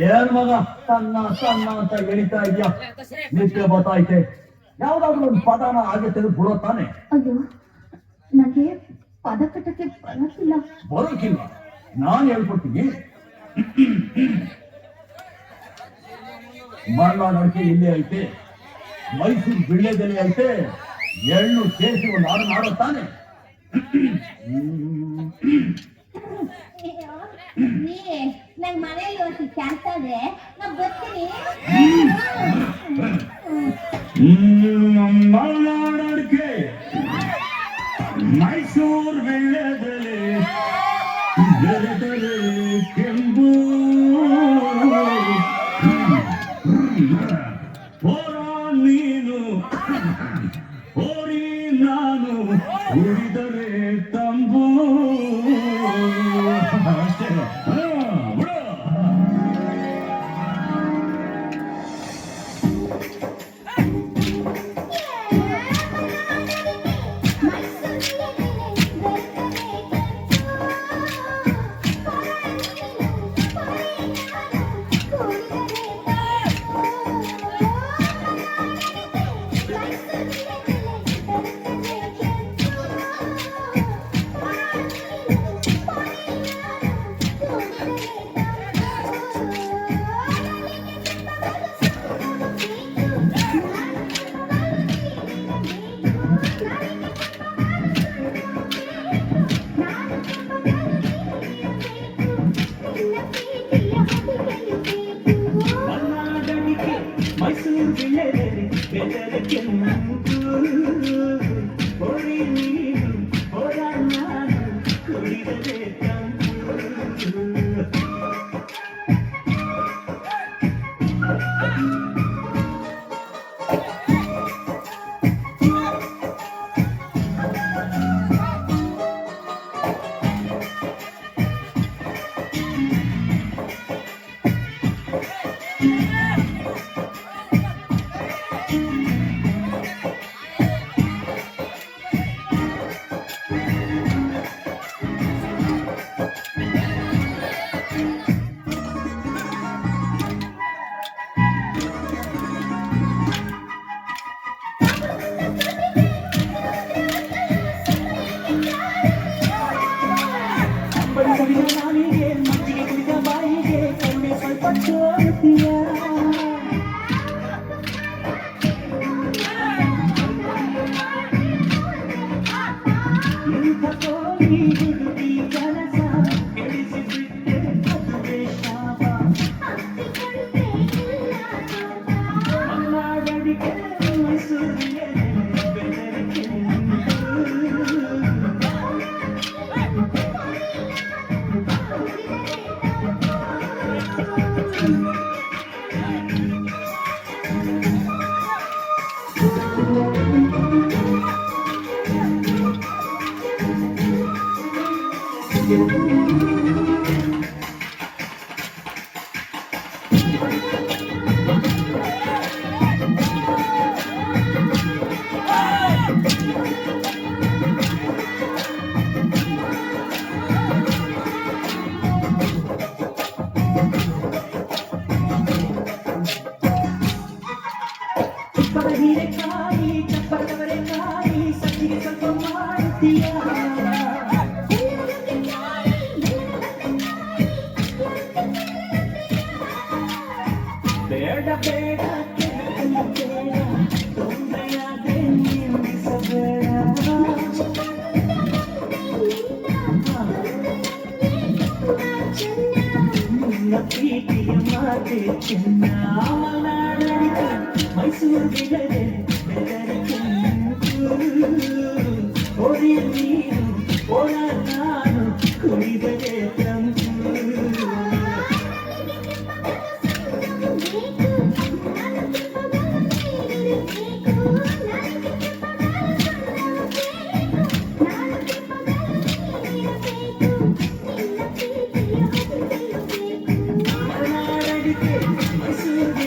ಏನ್ ಮಗ ಸಣ್ಣ ಸಣ್ಣ ಅಂತ ಎಳಿತಾ ಇದೆಯಾ? ನಿದ್ದೆ ಗೊತ್ತಾಯ್ತೆ. ಯಾವ್ದಾದ್ರು ಒಂದು ಪದನ ಹಾಗೆ ತೆಗೆದು ಬಿಡೋ ತಾನೆ. ಅಯ್ಯೋ, ನನಗೆ ಪದ ಕಟ್ಟಕ್ಕೆ ಬರೋಕಿಲ್ಲ. ಬರೋಕಿಲ್ಲ? ನಾನು ಹೇಳ್ಕೊಡ್ತೀನಿ. ಮರ್ನಾಡ್ ಅಡಿಕೆ ಇಲ್ಲೇ ಐತೆ, ಮೈಸೂರು ಬಿಳ್ಳೆದೆಲೆ ಐತೆ, ಎಳ್ಳು ಸೇರಿಸಿ ಒಂದು ಹಾಡು ಮಾಡೋ ತಾನೆ. ನಂಗೆ ಮನೆಯಲ್ಲಿ ಒಂದು ಕೆಲಸ ಇದೆ, ನಾನು ಬರ್ತೀನಿ. ಮಲ್ನಾಡ್ ಅಡಿಕೆ, ಮೈಸೂರು ಬೆಳ್ಳೆದೆಲೆ, ಬೆರೆದರೆ ಕೆಂಬು, ಹೋರ ನೀನು ಹೋರಿ ನಾನು, ಉಳಿದರೆ ತಂಬು. ಅಷ್ಟೇ. ಮೈಸೂರು ನಾನು ಕುಡಿದರೆ ಮೈಸೂರು